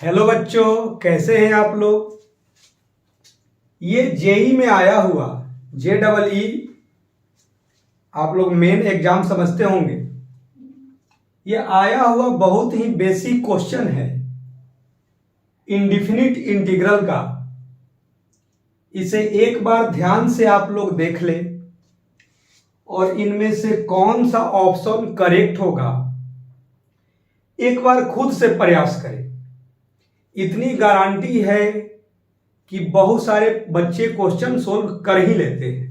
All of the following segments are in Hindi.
हेलो बच्चों, कैसे हैं आप लोग। ये जेई में आया हुआ JEE आप लोग मेन एग्जाम समझते होंगे। ये आया हुआ बहुत ही बेसिक क्वेश्चन है इंडिफिनिट इंटीग्रल का। इसे एक बार ध्यान से आप लोग देख लें और इनमें से कौन सा ऑप्शन करेक्ट होगा एक बार खुद से प्रयास करें। इतनी गारंटी है कि बहुत सारे बच्चे क्वेश्चन सोल्व कर ही लेते हैं।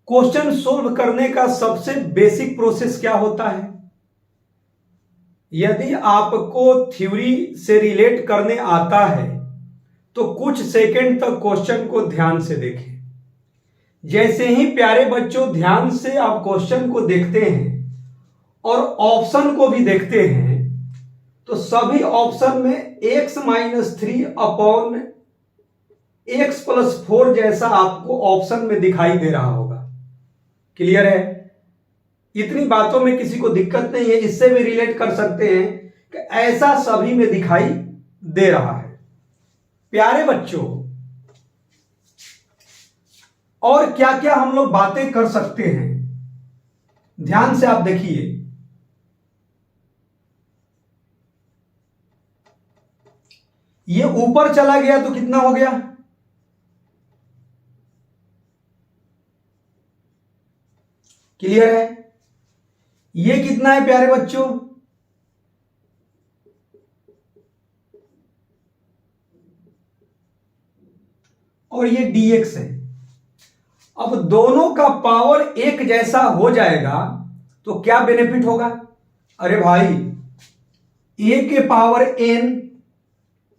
क्वेश्चन सोल्व करने का सबसे बेसिक प्रोसेस क्या होता है? यदि आपको थ्योरी से रिलेट करने आता है तो कुछ सेकंड तक क्वेश्चन को ध्यान से देखें। जैसे ही प्यारे बच्चों ध्यान से आप क्वेश्चन को देखते हैं और ऑप्शन को भी देखते हैं तो सभी ऑप्शन में x-3 अपॉन x+4 जैसा आपको ऑप्शन में दिखाई दे रहा होगा। क्लियर है? इतनी बातों में किसी को दिक्कत नहीं है, इससे भी रिलेट कर सकते हैं कि ऐसा सभी में दिखाई दे रहा है। प्यारे बच्चों, और क्या क्या हम लोग बातें कर सकते हैं, ध्यान से आप देखिए। ये ऊपर चला गया तो कितना हो गया? क्लियर है? ये कितना है प्यारे बच्चों? और ये dx है। अब दोनों का पावर एक जैसा हो जाएगा तो क्या बेनिफिट होगा? अरे भाई, a के पावर n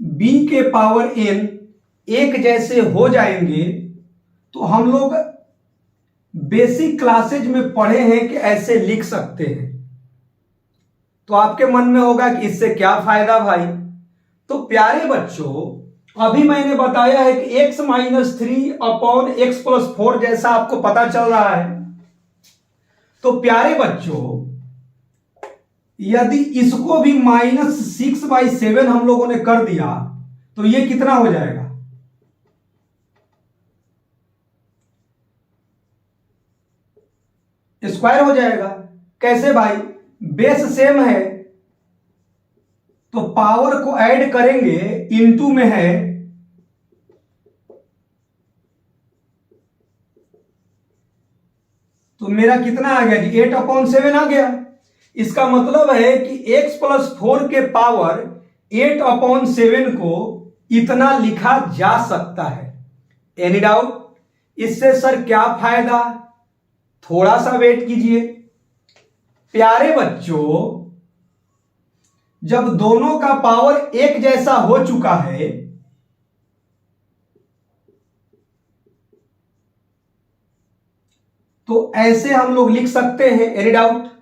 b के पावर n एक जैसे हो जाएंगे तो हम लोग बेसिक क्लासेज में पढ़े हैं कि ऐसे लिख सकते हैं। तो आपके मन में होगा कि इससे क्या फायदा भाई। तो प्यारे बच्चों, अभी मैंने बताया है कि x-3 अपॉन x+4 जैसा आपको पता चल रहा है। तो प्यारे बच्चों, यदि इसको भी -6/7 हम लोगों ने कर दिया तो ये कितना हो जाएगा? स्क्वायर हो जाएगा। कैसे भाई? बेस सेम है तो पावर को ऐड करेंगे, इनटू में है तो मेरा कितना आ गया जी? 8/7 आ गया। इसका मतलब है कि x+4 के पावर 8/7 को इतना लिखा जा सकता है। Any doubt? इससे सर क्या फायदा? थोड़ा सा वेट कीजिए। प्यारे बच्चों, जब दोनों का पावर एक जैसा हो चुका है तो ऐसे हम लोग लिख सकते हैं। Any doubt?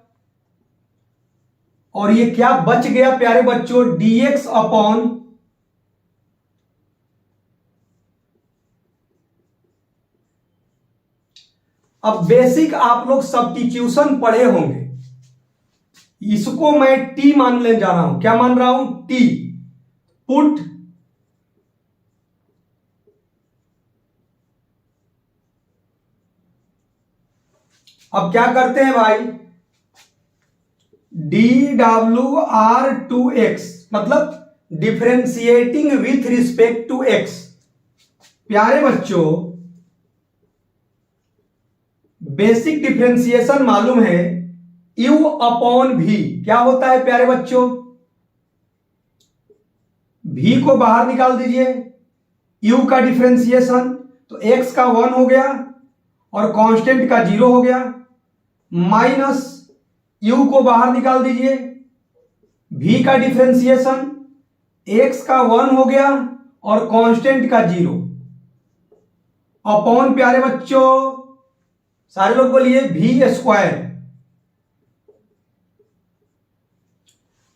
और ये क्या बच गया प्यारे बच्चों? dx अपॉन अब बेसिक आप लोग सब्स्टिट्यूशन पढ़े होंगे। इसको मैं t मान ले जा रहा हूं। क्या मान रहा हूं? t। पुट अब क्या करते हैं भाई? dWr2x मतलब differentiating with respect to x। प्यारे बच्चों, बेसिक डिफरेंशिएशन मालूम है, u अपॉन v क्या होता है प्यारे बच्चों? v को बाहर निकाल दीजिए, u का डिफरेंशिएशन तो x का 1 हो गया और कांस्टेंट का 0 हो गया, माइनस u को बाहर निकाल दीजिए, v का डिफरेंशिएशन x का 1 हो गया और कांस्टेंट का 0 अपॉन प्यारे बच्चों, सारे लोग बोलिए v²।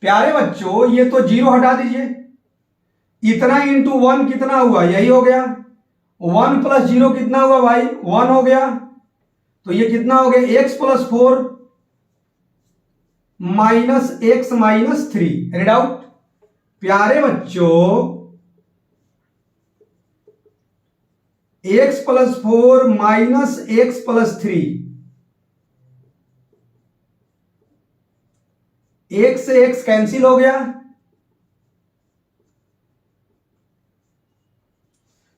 प्यारे बच्चों, ये तो 0 हटा दीजिए, इतना इंटू 1 कितना हुआ? यही हो गया। 1 + 0 कितना हुआ भाई? 1 हो गया। तो ये कितना हो गया? x+4 -x -3। Any doubt? प्यारे बच्चों x+4 माइनस x+3, एक से x कैंसिल हो गया,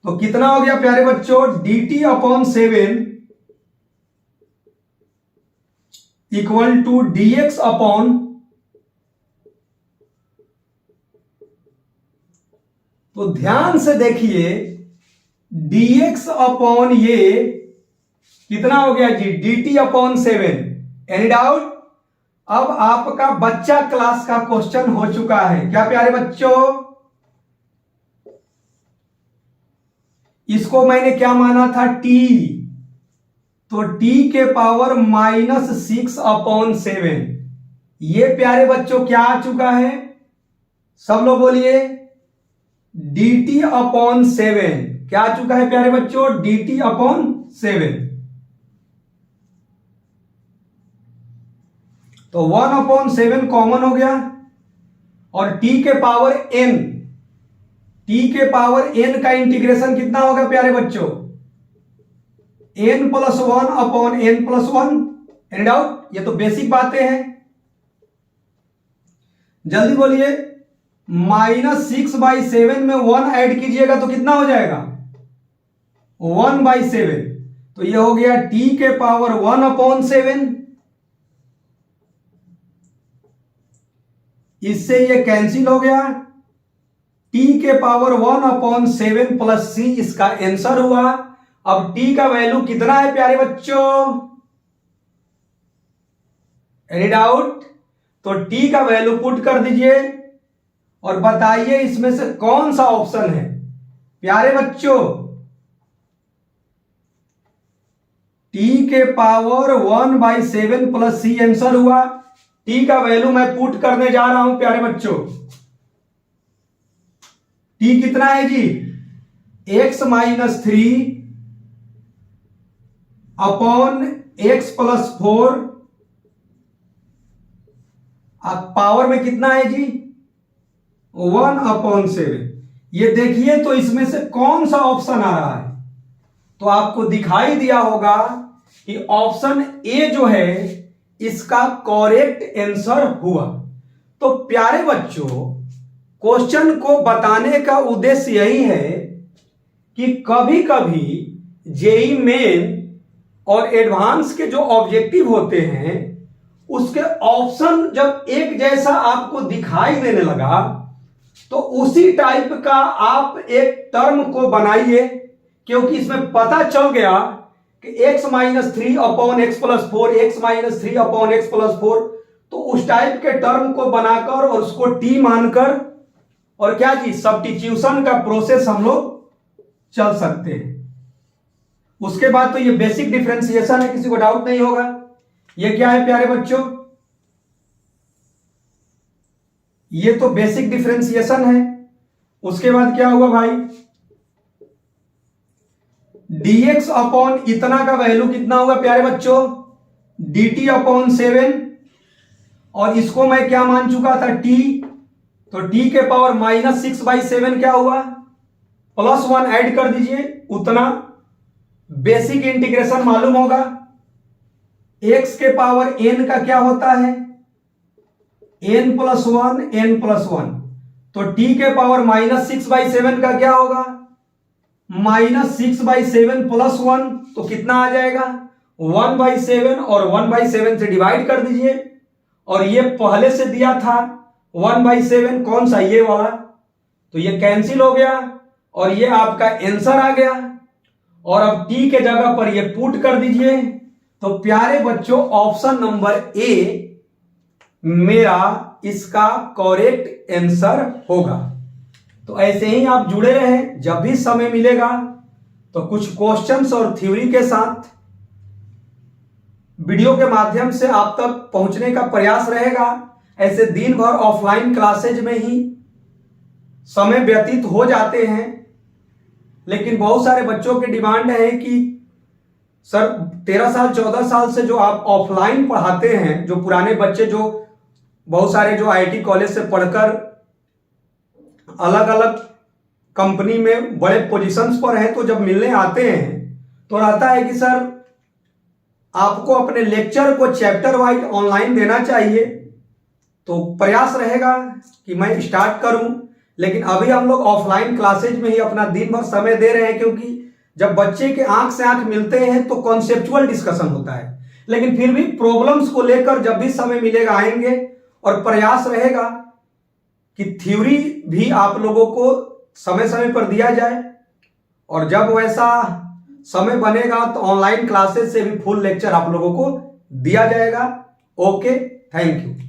तो कितना हो गया प्यारे बच्चों, dt/7 equal to dx upon, तो ध्यान से देखिए dx अपॉन ये कितना हो गया जी, dt/7। Any doubt? अब आपका बच्चा क्लास का क्वेश्चन हो चुका है क्या प्यारे बच्चों? इसको मैंने क्या माना था, t, तो t के पावर -6/7, ये प्यारे बच्चों क्या आ चुका है, सब लोग बोलिए, dt/7 क्या आ चुका है प्यारे बच्चों, dt/7। तो 1/7 कॉमन हो गया, और t के पावर n का इंटीग्रेशन कितना होगा प्यारे बच्चों, n+1/n+1। Any doubt? ये तो बेसिक बातें हैं, जल्दी बोलिए। -6/7 में 1 ऐड कीजिएगा तो कितना हो जाएगा, 1/7, तो ये हो गया t के पावर 1/7। इससे ये कैंसिल हो गया, t के पावर 1/7 प्लस c इसका आंसर हुआ। अब t का वैल्यू कितना है प्यारे बच्चों, एनी डाउट? तो t का वैल्यू पुट कर दीजिए और बताइए इसमें से कौन सा ऑप्शन है प्यारे बच्चों। t के पावर 1/7 प्लस c आंसर हुआ। t का वैल्यू मैं पुट करने जा रहा हूं प्यारे बच्चों। t कितना है जी, x-3 अपॉन x+4, अब पावर में कितना है जी, 1/7। ये देखिए तो इसमें से कौन सा ऑप्शन आ रहा है, तो आपको दिखाई दिया होगा कि ऑप्शन ए जो है इसका करेक्ट आंसर हुआ। तो प्यारे बच्चों क्वेश्चन को बताने का उद्देश्य यही है कि कभी कभी जेई मेन और एडवांस के जो ऑब्जेक्टिव होते हैं उसके ऑप्शन जब एक जैसा आपको दिखाई देने लगा तो उसी टाइप का आप एक टर्म को बनाइए, क्योंकि इसमें पता चल गया कि x-3/x+4, x-3/x+4, तो उस टाइप के टर्म को बनाकर और उसको t मानकर और क्या जी सब्स्टिट्यूशन का प्रोसेस हम लोग चल सकते हैं। उसके बाद तो ये बेसिक डिफरेंशिएशन है, किसी को डाउट नहीं होगा। ये क्या है प्यारे बच्चों, ये तो बेसिक डिफरेंशिएशन है। उसके बाद क्या हुआ भाई, dx अपॉन इतना का वैल्यू कितना हुआ प्यारे बच्चों, dt/7, और इसको मैं क्या मान चुका था t, तो t के पावर -6/7 क्या हुआ, +1 ऐड कर दीजिए, उतना बेसिक इंटीग्रेशन मालूम होगा। x के पावर n का क्या होता है, n+1, तो t के पावर -6/7 का क्या होगा, -6/7 + 1, तो कितना आ जाएगा 1/7, और 1/7 से डिवाइड कर दीजिए, और ये पहले से दिया था 1/7, कौन सा, ये वाला, तो ये कैंसिल हो गया और ये आपका आंसर आ गया। और अब t के जगह पर ये पुट कर दीजिए, तो प्यारे बच्चों ऑप्शन नंबर ए मेरा इसका करेक्ट आंसर होगा। तो ऐसे ही आप जुड़े रहें, जब भी समय मिलेगा तो कुछ क्वेश्चंस और थ्योरी के साथ वीडियो के माध्यम से आप तक पहुंचने का प्रयास रहेगा। ऐसे दिन भर ऑफलाइन क्लासेज में ही समय व्यतीत हो जाते हैं, लेकिन बहुत सारे बच्चों की डिमांड है कि सर 13 साल 14 साल से जो आप ऑफलाइन पढ़ाते हैं, जो पुराने बच्चे जो बहुत सारे जो आईटी कॉलेज से पढ़कर अलग अलग कंपनी में बड़े पोजीशंस पर हैं, तो जब मिलने आते हैं तो रहता है कि सर आपको अपने लेक्चर को चैप्टर वाइज ऑनलाइन देना चाहिए। तो प्रयास रहेगा कि मैं स्टार्ट करूं, लेकिन अभी हम लोग ऑफलाइन क्लासेज में ही अपना दिन भर समय दे रहे हैं, क्योंकि जब बच्चे के आंख से आंख मिलते हैं तो कॉन्सेप्चुअल डिस्कशन होता है। लेकिन फिर भी प्रॉब्लम्स को लेकर जब भी समय मिलेगा आएंगे, और प्रयास रहेगा कि थ्योरी भी आप लोगों को समय समय पर दिया जाए, और जब वैसा समय बनेगा तो ऑनलाइन क्लासेस से भी फुल लेक्चर आप लोगों को दिया जाएगा। Okay, thank you.